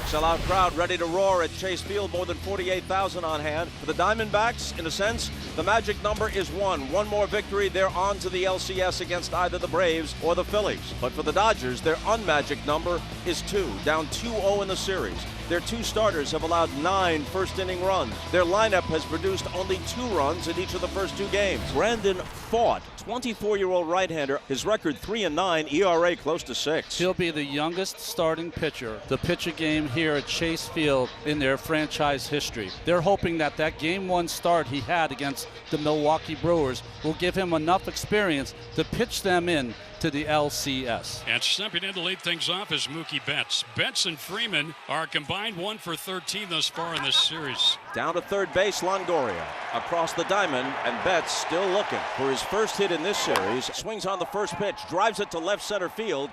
Sellout crowd ready to roar at Chase Field, more than 48,000 on hand. For the Diamondbacks, in a sense, the magic number is 1. One more victory, they're on to the LCS against either the Braves or the Phillies. But for the Dodgers, their unmagic number is 2, down 2-0 in the series. Their 2 starters have allowed 9 first-inning runs. Their lineup has produced only 2 runs in each of the first 2 games. Brandon Pfaadt, 24-year-old right-hander, his record 3-9, ERA close to 6. He'll be the youngest starting pitcher to pitch a game here at Chase Field in their franchise history. They're hoping that that Game 1 start he had against the Milwaukee Brewers will give him enough experience to pitch them in to the LCS. And stepping in to lead things off is Mookie Betts. Betts and Freeman are combined 1 for 13 thus far in this series. Down to third base, Longoria across the diamond, and Betts still looking for his first hit in this series. Swings on the first pitch, drives it to left center field.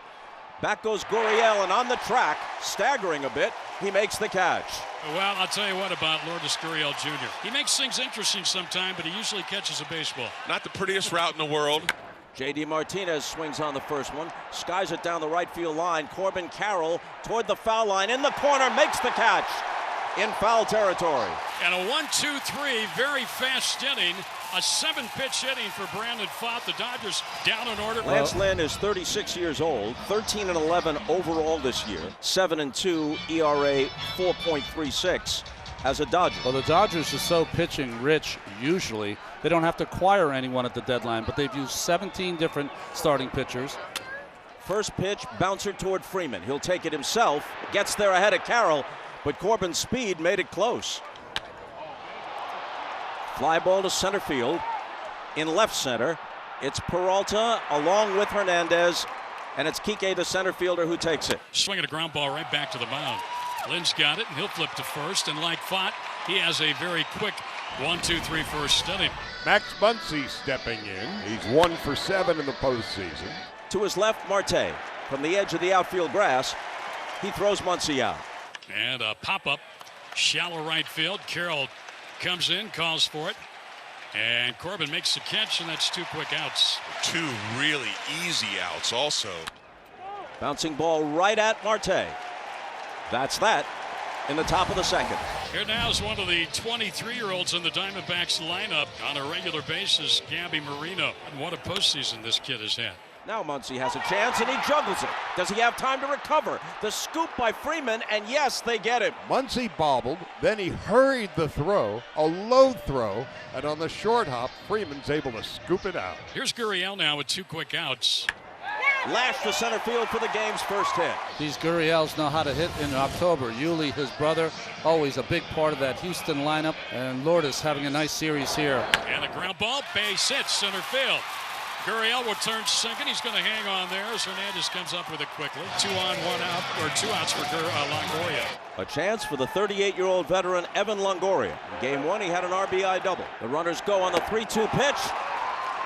Back goes Gurriel, and on the track, staggering a bit, he makes the catch. Well, I'll tell you what about Lourdes Gurriel Jr. He makes things interesting sometimes, but he usually catches a baseball. Not the prettiest route in the world. J.D. Martinez swings on the first one, skies it down the right field line. Corbin Carroll toward the foul line, in the corner, makes the catch in foul territory. And a 1-2-3, very fast inning. A 7-pitch inning for Brandon Pfaadt. The Dodgers down in order. Lance Lynn is 36 years old, 13-11 overall this year, 7-2 ERA, 4.36 as a Dodger. Well, the Dodgers are so pitching rich usually. They don't have to acquire anyone at the deadline, but they've used 17 different starting pitchers. First pitch, bouncer toward Freeman. He'll take it himself, gets there ahead of Carroll, but Corbin's speed made it close. Fly ball to center field. In left center, it's Peralta along with Hernandez, and it's Kike, the center fielder, who takes it. Swinging a ground ball right back to the mound. Lynn's got it, and he'll flip to first, and like Pfaadt, he has a very quick 1-2-3 first inning. Max Muncy stepping in. He's 1 for 7 in the postseason. To his left, Marte. From the edge of the outfield grass, he throws Muncy out. And a pop-up, shallow right field. Carroll comes in, calls for it. And Corbin makes the catch, and that's 2 quick outs. 2 really easy outs also. Bouncing ball right at Marte. That's that in the top of the second. Here now is one of the 23-year-olds in the Diamondbacks lineup on a regular basis, Gabby Marino. And what a postseason this kid has had. Now Muncy has a chance, and he juggles it. Does he have time to recover? The scoop by Freeman, and yes, they get him. Muncy bobbled, then he hurried the throw, a low throw, and on the short hop, Freeman's able to scoop it out. Here's Gurriel now with 2 quick outs. Lashed to center field for the game's first hit. These Gurriels know how to hit in October. Yuli, his brother, always a big part of that Houston lineup. And Lourdes having a nice series here. And a ground ball, base hit, center field. Gurriel will turn second. He's going to hang on there as Hernandez comes up with it quickly. 2 on, 1 out, or 2 outs for Longoria. A chance for the 38-year-old veteran Evan Longoria. In Game 1, he had an RBI double. The runners go on the 3-2 pitch,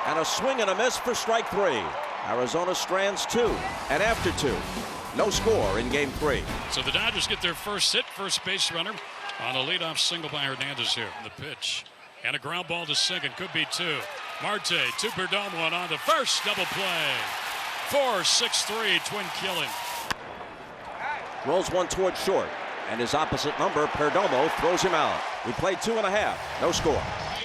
and a swing and a miss for strike 3. Arizona strands 2, and after 2, no score in Game 3. So the Dodgers get their first hit, first base runner on a leadoff single by Hernandez here. The pitch, and a ground ball to second, could be 2. Marte to Perdomo, and on to first, double play. 4-6-3, twin killing. Rolls one toward short, and his opposite number, Perdomo, throws him out. We played 2.5, no score.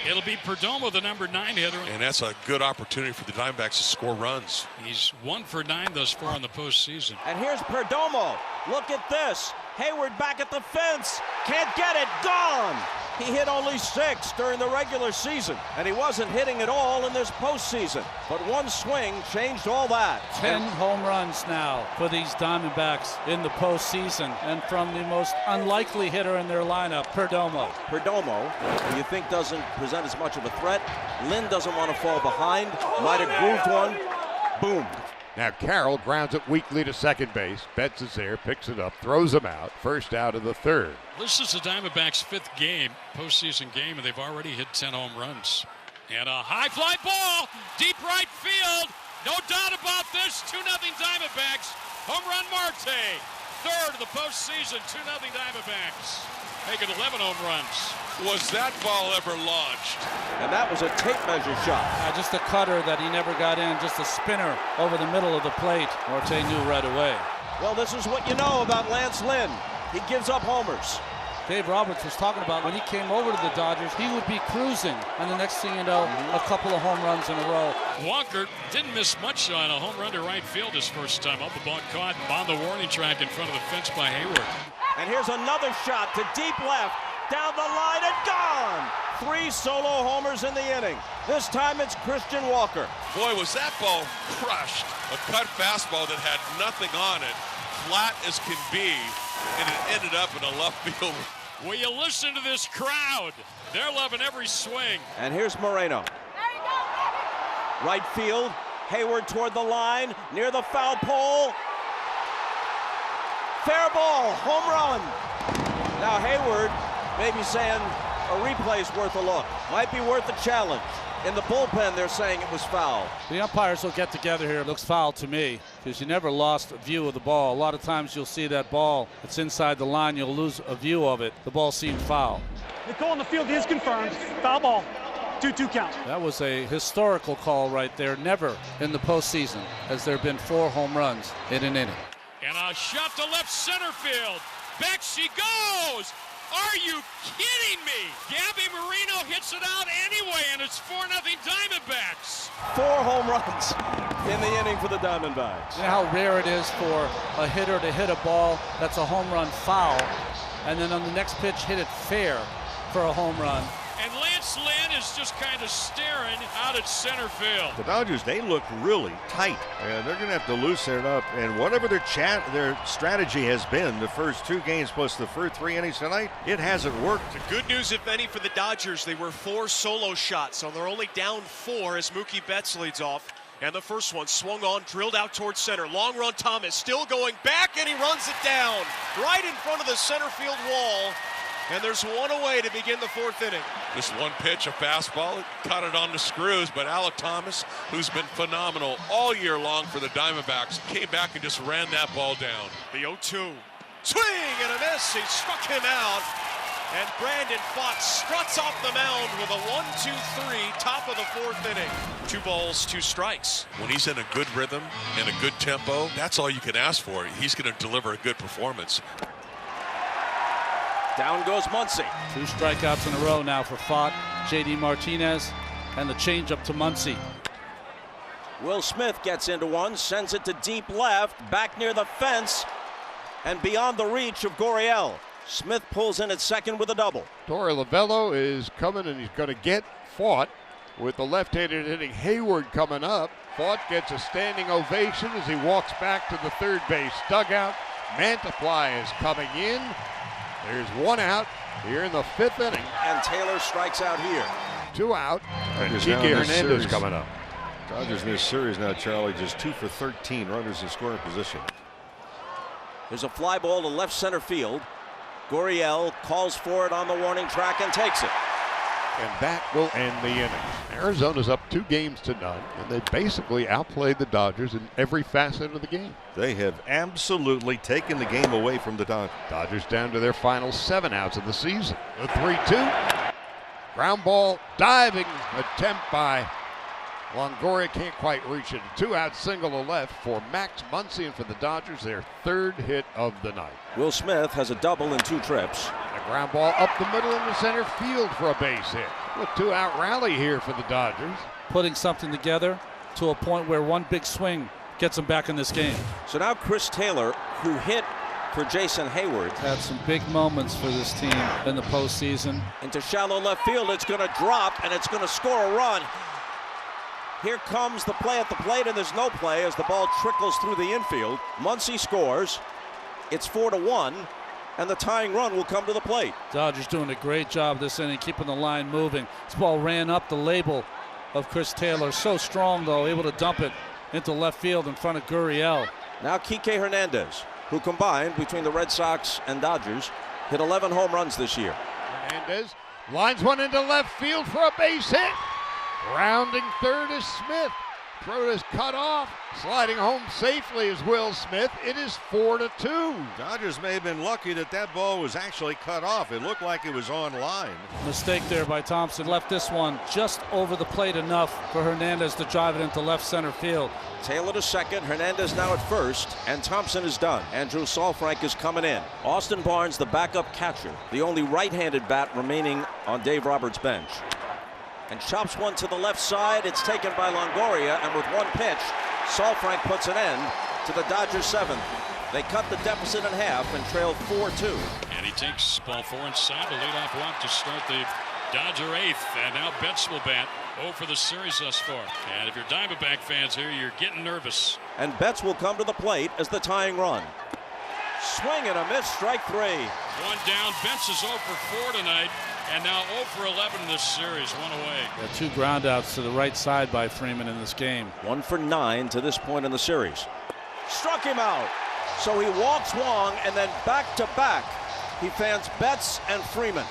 It'll be Perdomo, the number 9 hitter. And that's a good opportunity for the Diamondbacks to score runs. He's 1 for 9 thus far in the postseason. And here's Perdomo. Look at this. Hayward back at the fence. Can't get it. Gone. He hit only 6 during the regular season, and he wasn't hitting at all in this postseason. But one swing changed all that. 10 home runs now for these Diamondbacks in the postseason, and from the most unlikely hitter in their lineup, Perdomo. Perdomo, who you think doesn't present as much of a threat. Lynn doesn't want to fall behind. Might have grooved one. Boom. Now Carroll grounds it weakly to second base. Betts is there, picks it up, throws him out. First out of the third. This is the Diamondbacks' 5th game, postseason game, and they've already hit 10 home runs. And a high fly ball, deep right field. No doubt about this. 2-0 Diamondbacks. Home run Marte. 3rd of the postseason. 2-0 Diamondbacks. Making 11 home runs. Was that ball ever launched? And that was a tape measure shot. Just a cutter that he never got in, just a spinner over the middle of the plate. Marte knew right away. Well, this is what you know about Lance Lynn. He gives up homers. Dave Roberts was talking about when he came over to the Dodgers, he would be cruising. And the next thing you know, a couple of home runs in a row. Walker didn't miss much on a home run to right field his first time up. The ball caught on the warning track in front of the fence by Hayward. And here's another shot to deep left, down the line and gone. 3 solo homers in the inning. This time it's Christian Walker. Boy, was that ball crushed. A cut fastball that had nothing on it, flat as can be, and it ended up in a left field. Will you listen to this crowd? They're loving every swing. And here's Moreno. Right field, Hayward toward the line, near the foul pole. Fair ball, home run. Now Hayward may be saying a replay's worth a look. Might be worth a challenge. In the bullpen, they're saying it was foul. The umpires will get together here. It looks foul to me because you never lost a view of the ball. A lot of times you'll see that ball, it's inside the line, you'll lose a view of it. The ball seemed foul. The call on the field is confirmed. Foul ball. 2-2 count. That was a historical call right there. Never in the postseason has there been 4 home runs in an inning. And a shot to left center field. Back she goes. Are you kidding me? Gabby Marino hits it out anyway, and it's 4-0 Diamondbacks. 4 home runs in the inning for the Diamondbacks. You know how rare it is for a hitter to hit a ball that's a home run foul, and then on the next pitch hit it fair for a home run. And Lance Lynn is just kind of staring out at center field. The Dodgers, they look really tight, and they're going to have to loosen it up. And whatever their strategy has been, the first 2 games plus the first 3 innings tonight, it hasn't worked. The good news, if any, for the Dodgers, they were 4 solo shots, so they're only down 4 as Mookie Betts leads off. And the first one swung on, drilled out towards center. Long run, Thomas still going back, and he runs it down right in front of the center field wall. And there's 1 away to begin the 4th inning. Just one pitch, a fastball, cut it on the screws, but Alec Thomas, who's been phenomenal all year long for the Diamondbacks, came back and just ran that ball down. The 0-2. Swing and a miss. He struck him out. And Brandon Pfaadt struts off the mound with a 1-2-3, top of the 4th inning. 2 balls, 2 strikes. When he's in a good rhythm and a good tempo, that's all you can ask for. He's going to deliver a good performance. Down goes Muncy. 2 strikeouts in a row now for Pfaadt, J.D. Martinez, and the changeup to Muncy. Will Smith gets into one, sends it to deep left, back near the fence, and beyond the reach of Gurriel. Smith pulls in at second with a double. Torey Lovullo is coming, and he's going to get Pfaadt with the left-handed hitting Hayward coming up. Pfaadt gets a standing ovation as he walks back to the third base dugout. Mantiply is coming in. There's 1 out here in the 5th inning. And Taylor strikes out here. 2 out. And Dodgers Kike now in this Hernandez series. coming up. Dodgers in this series now, Charlie, just 2 for 13 runners in scoring position. There's a fly ball to left center field. Gurriel calls for it on the warning track and takes it. And that will end the inning. Arizona's up 2-0, and they basically outplayed the Dodgers in every facet of the game. They have absolutely taken the game away from the Dodgers. Dodgers down to their final 7 outs of the season. The 3-2. Ground ball, diving attempt by Longoria, can't quite reach it. A 2-out single to left for Max Muncy, and for the Dodgers, their 3rd hit of the night. Will Smith has a double in 2 trips. A ground ball up the middle into center field for a base hit. A 2-out rally here for the Dodgers. Putting something together to a point where 1 big swing gets them back in this game. So now Chris Taylor, who hit for Jason Hayward, Had some big moments for this team in the postseason. into shallow left field. It's going to drop, and it's going to score a run. Here comes the play at the plate, and there's no play as the ball trickles through the infield. Muncy scores. It's 4-1, and the tying run will come to the plate. Dodgers doing a great job this inning, keeping the line moving. This ball ran up the label of Chris Taylor. So strong, though, able to dump it into left field in front of Gurriel. Now Kike Hernandez, who combined between the Red Sox and Dodgers, hit 11 home runs this year. Hernandez lines one into left field for a base hit. Rounding third is Smith. Throw is cut off. Sliding home safely is Will Smith. It is 4-2. Dodgers may have been lucky that that ball was actually cut off. It looked like it was on line. Mistake there by Thompson. Left this one just over the plate enough for Hernandez to drive it into left center field. Taylor to second, Hernandez now at first, and Thompson is done. Andrew Saalfrank is coming in. Austin Barnes, the backup catcher, the only right-handed bat remaining on Dave Roberts' bench. And chops one to the left side. It's taken by Longoria, and with one pitch, Saalfrank puts an end to the Dodgers' seventh. They cut the deficit in half and trail 4-2. And he takes ball 4 inside the leadoff walk to start the Dodger eighth. And now Betts will bat 0 for the series thus far. And if you're Diamondback fans here, you're getting nervous. And Betts will come to the plate as the tying run. Swing and a miss, strike 3. One down. Betts is 0 for 4 tonight. And now 0 for 11 in this series, one away. 2 groundouts to the right side by Freeman in this game. 1 for 9 to this point in the series. Struck him out. So he walks Wong, and then back to back, he fans Betts and Freeman.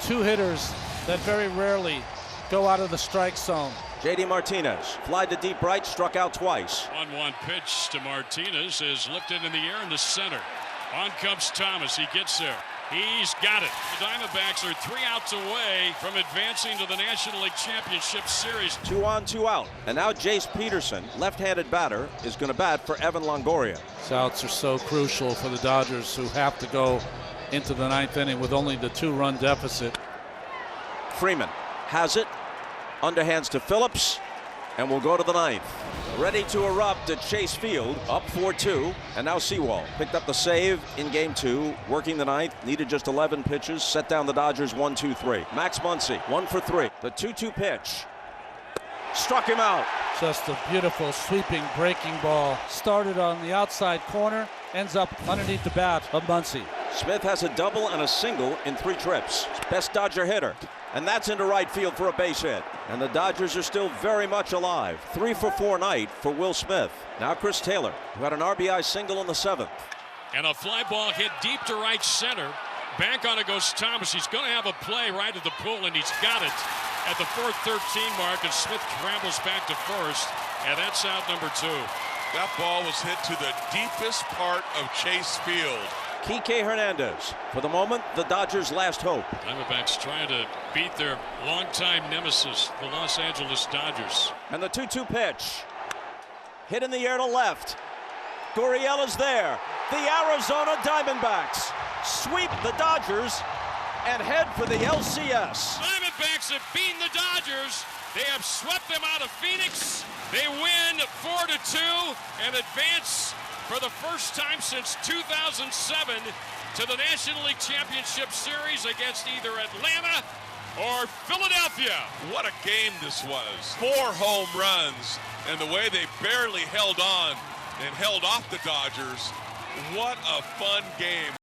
2 hitters that very rarely go out of the strike zone. J.D. Martinez flied to deep right, struck out twice. 1-1 pitch to Martinez is lifted in the air in the center. On comes Thomas. He gets there. He's got it. The Diamondbacks are 3 outs away from advancing to the National League Championship Series. 2 on, 2 out. And now Jace Peterson, left-handed batter, is going to bat for Evan Longoria. These outs are so crucial for the Dodgers, who have to go into the 9th inning with only the 2-run deficit. Freeman has it. Underhands to Phillips. And we'll go to the 9th. Ready to erupt at Chase Field, up 4-2. And now Sewald picked up the save in game 2, working the 9th, needed just 11 pitches, set down the Dodgers 1-2-3. Max Muncy, 1 for 3. The 2-2 pitch. Struck him out. Just a beautiful sweeping breaking ball. Started on the outside corner, ends up underneath the bat of Muncy. Smith has a double and a single in 3 trips. Best Dodger hitter. And that's into right field for a base hit. And the Dodgers are still very much alive. 3 for 4 night for Will Smith. Now Chris Taylor, who had an RBI single in the 7th. And a fly ball hit deep to right center. Back on it goes Thomas. He's going to have a play right at the pull, and he's got it at the 4:13 mark. And Smith scrambles back to first, and that's out number 2. That ball was hit to the deepest part of Chase Field. Kike Hernandez, for the moment, the Dodgers' last hope. Diamondbacks trying to beat their longtime nemesis, the Los Angeles Dodgers. And the 2-2 pitch. Hit in the air to left. Gurriel is there. The Arizona Diamondbacks sweep the Dodgers and head for the LCS. Diamondbacks have beaten the Dodgers. They have swept them out of Phoenix. They win 4-2 and advance for the first time since 2007 to the National League Championship Series against either Atlanta or Philadelphia. What a game this was. 4 home runs, and the way they barely held on and held off the Dodgers. What a fun game.